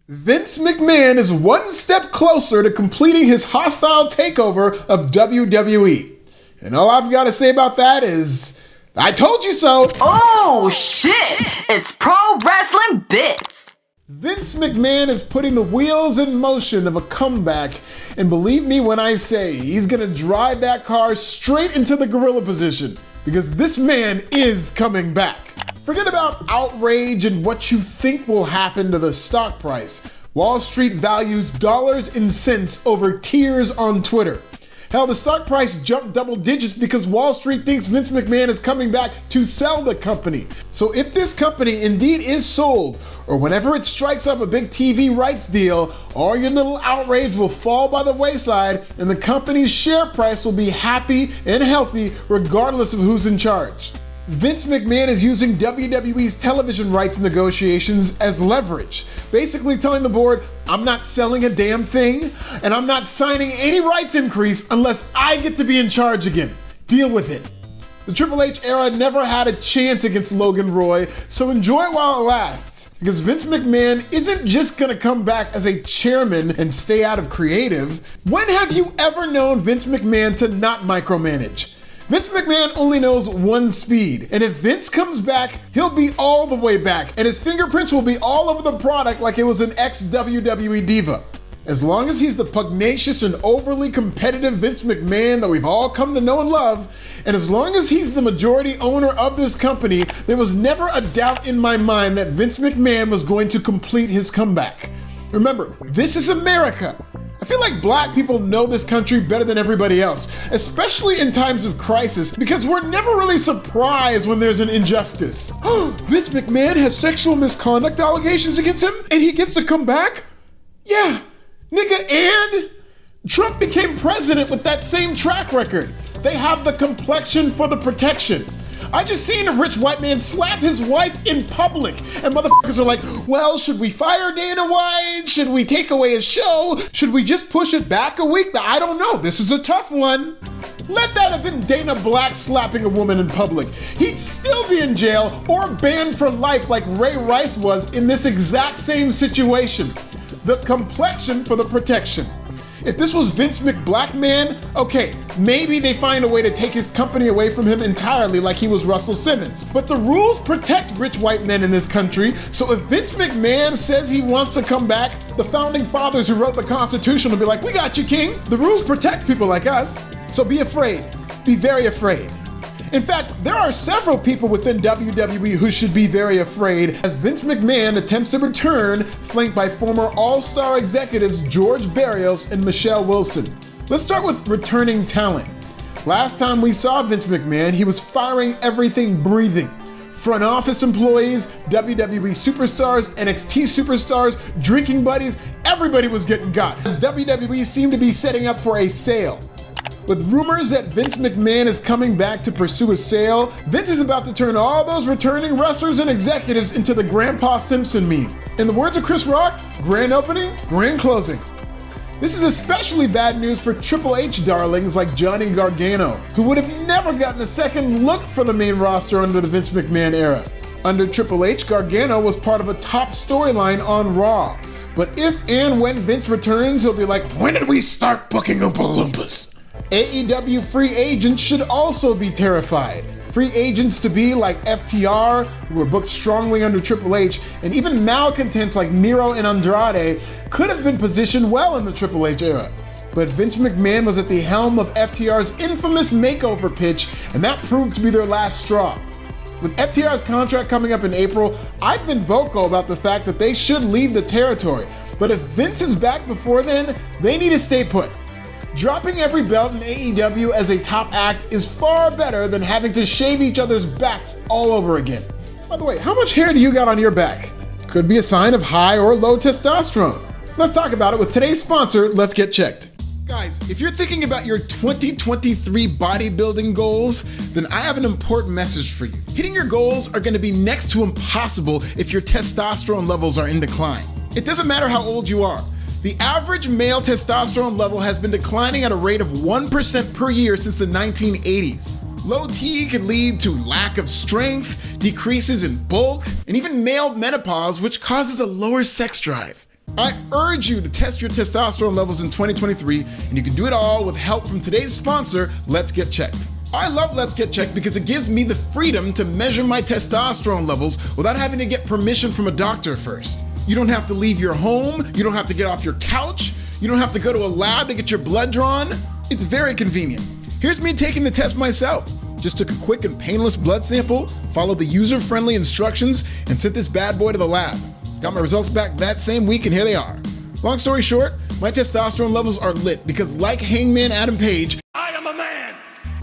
Vince McMahon is one step closer to completing his hostile takeover of WWE. And all I've got to say about that is, I told you so. Oh shit, it's Pro Wrestling Bits. Vince McMahon is putting the wheels in motion of a comeback, and believe me when I say he's gonna drive that car straight into the gorilla position, because this man is coming back. Forget about outrage and what you think will happen to the stock price. Wall Street values dollars and cents over tears on Twitter. Hell, the stock price jumped double digits because Wall Street thinks Vince McMahon is coming back to sell the company. So if this company indeed is sold, or whenever it strikes up a big TV rights deal, all your little outrage will fall by the wayside and the company's share price will be happy and healthy regardless of who's in charge. Vince McMahon is using WWE's television rights negotiations as leverage, basically telling the board, I'm not selling a damn thing, and I'm not signing any rights increase unless I get to be in charge again. Deal with it. The Triple H era never had a chance against Logan Roy, so enjoy it while it lasts, because Vince McMahon isn't just gonna come back as a chairman and stay out of creative. When have you ever known Vince McMahon to not micromanage? Vince McMahon only knows one speed, and if Vince comes back, he'll be all the way back, and his fingerprints will be all over the product like it was an ex-WWE Diva. As long as he's the pugnacious and overly competitive Vince McMahon that we've all come to know and love, and as long as he's the majority owner of this company, there was never a doubt in my mind that Vince McMahon was going to complete his comeback. Remember, this is America. I feel like black people know this country better than everybody else, especially in times of crisis, because we're never really surprised when there's an injustice. Vince McMahon has sexual misconduct allegations against him and he gets to come back? Yeah, nigga, and Trump became president with that same track record. They have the complexion for the protection. I just seen a rich white man slap his wife in public, and motherfuckers are like, well, should we fire Dana White? Should we take away his show? Should we just push it back a week? I don't know, this is a tough one. Let that have been Dana Black slapping a woman in public. He'd still be in jail or banned for life like Ray Rice was in this exact same situation. The complexion for the protection. If this was Vince McBlackman, okay, maybe they find a way to take his company away from him entirely like he was Russell Simmons. But the rules protect rich white men in this country, so if Vince McMahon says he wants to come back, the founding fathers who wrote the Constitution will be like, we got you, king. The rules protect people like us, so be afraid. Be very afraid. In fact, there are several people within WWE who should be very afraid as Vince McMahon attempts to return, flanked by former All-Star executives George Barrios and Michelle Wilson. Let's start with returning talent. Last time we saw Vince McMahon, he was firing everything breathing. Front office employees, WWE superstars, NXT superstars, drinking buddies, everybody was getting got, as WWE seemed to be setting up for a sale. With rumors that Vince McMahon is coming back to pursue a sale, Vince is about to turn all those returning wrestlers and executives into the Grandpa Simpson meme. In the words of Chris Rock, grand opening, grand closing. This is especially bad news for Triple H darlings like Johnny Gargano, who would have never gotten a second look for the main roster under the Vince McMahon era. Under Triple H, Gargano was part of a top storyline on Raw. But if and when Vince returns, he'll be like, when did we start booking Oompa Loompas? AEW free agents should also be terrified. Free agents to be like FTR, who were booked strongly under Triple H, and even malcontents like Miro and Andrade could have been positioned well in the Triple H era. But Vince McMahon was at the helm of FTR's infamous makeover pitch, and that proved to be their last straw. With FTR's contract coming up in April, I've been vocal about the fact that they should leave the territory. But if Vince is back before then, they need to stay put. Dropping every belt in AEW as a top act is far better than having to shave each other's backs all over again. By the way, how much hair do you got on your back? Could be a sign of high or low testosterone. Let's talk about it with today's sponsor, Let's Get Checked. Guys, if you're thinking about your 2023 bodybuilding goals, then I have an important message for you. Hitting your goals are gonna be next to impossible if your testosterone levels are in decline. It doesn't matter how old you are. The average male testosterone level has been declining at a rate of 1% per year since the 1980s. Low T can lead to lack of strength, decreases in bulk, and even male menopause, which causes a lower sex drive. I urge you to test your testosterone levels in 2023, and you can do it all with help from today's sponsor, Let's Get Checked. I love Let's Get Checked because it gives me the freedom to measure my testosterone levels without having to get permission from a doctor first. You don't have to leave your home, you don't have to get off your couch, you don't have to go to a lab to get your blood drawn. It's very convenient. Here's me taking the test myself. Just took a quick and painless blood sample, followed the user-friendly instructions, and sent this bad boy to the lab. Got my results back that same week, and here they are. Long story short, my testosterone levels are lit because, like Hangman Adam Page, I am a man!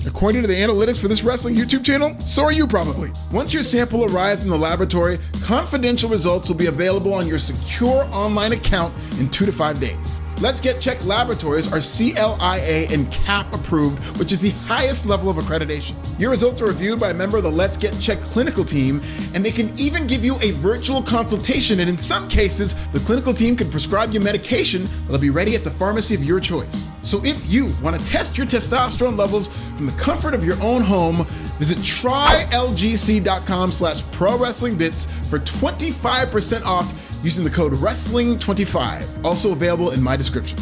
According to the analytics for this wrestling YouTube channel, so are you probably. Once your sample arrives in the laboratory, confidential results will be available on your secure online account in 2 to 5 days. Let's Get Checked laboratories are CLIA and CAP approved, which is the highest level of accreditation. Your results are reviewed by a member of the Let's Get Checked clinical team, and they can even give you a virtual consultation, and in some cases, the clinical team can prescribe you medication that'll be ready at the pharmacy of your choice. So if you want to test your testosterone levels from the comfort of your own home, visit trylgc.com/prowrestlingbits for 25% off using the code WRESTLING25, also available in my description.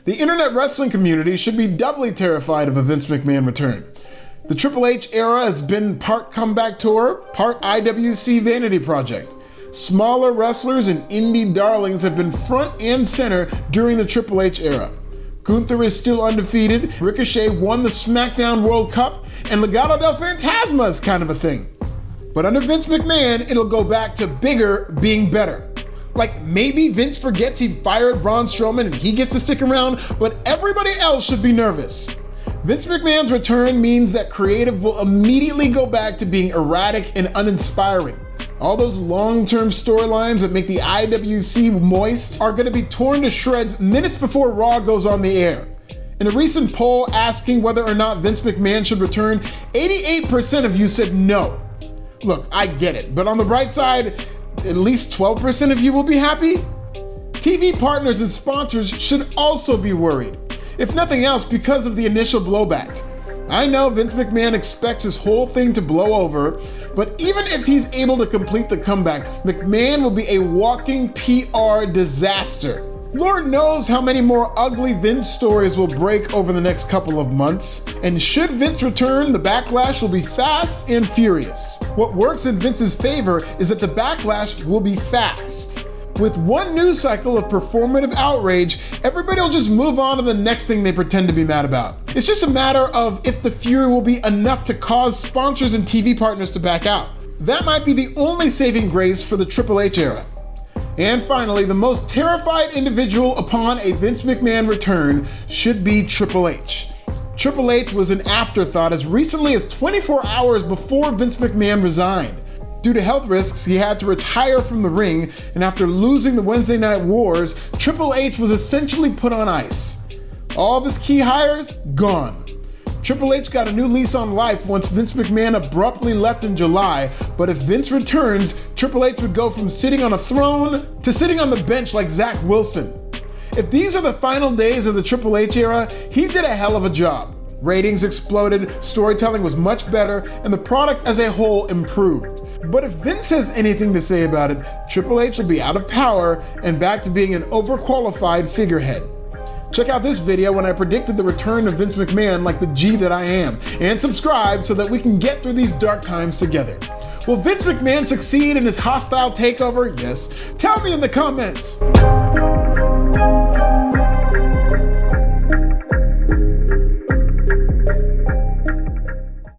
The internet wrestling community should be doubly terrified of a Vince McMahon return. The Triple H era has been part comeback tour, part IWC vanity project. Smaller wrestlers and indie darlings have been front and center during the Triple H era. Gunther is still undefeated, Ricochet won the SmackDown World Cup, and Legado del Fantasma is kind of a thing. But under Vince McMahon, it'll go back to bigger being better. Like maybe Vince forgets he fired Braun Strowman and he gets to stick around, but everybody else should be nervous. Vince McMahon's return means that creative will immediately go back to being erratic and uninspiring. All those long-term storylines that make the IWC moist are going to be torn to shreds minutes before Raw goes on the air. In a recent poll asking whether or not Vince McMahon should return, 88% of you said no. Look, I get it, but on the bright side, at least 12% of you will be happy? TV partners and sponsors should also be worried, if nothing else because of the initial blowback. I know Vince McMahon expects his whole thing to blow over, but even if he's able to complete the comeback, McMahon will be a walking PR disaster. Lord knows how many more ugly Vince stories will break over the next couple of months. And should Vince return, the backlash will be fast and furious. What works in Vince's favor is that the backlash will be fast. With one news cycle of performative outrage, everybody will just move on to the next thing they pretend to be mad about. It's just a matter of if the fury will be enough to cause sponsors and TV partners to back out. That might be the only saving grace for the Triple H era. And finally, the most terrified individual upon a Vince McMahon return should be Triple H. Triple H was an afterthought as recently as 24 hours before Vince McMahon resigned. Due to health risks, he had to retire from the ring, and after losing the Wednesday Night Wars, Triple H was essentially put on ice. All of his key hires, gone. Triple H got a new lease on life once Vince McMahon abruptly left in July, but if Vince returns, Triple H would go from sitting on a throne to sitting on the bench like Zach Wilson. If these are the final days of the Triple H era, he did a hell of a job. Ratings exploded, storytelling was much better, and the product as a whole improved. But if Vince has anything to say about it, Triple H will be out of power and back to being an overqualified figurehead. Check out this video when I predicted the return of Vince McMahon like the G that I am, and subscribe so that we can get through these dark times together. Will Vince McMahon succeed in his hostile takeover? Yes. Tell me in the comments.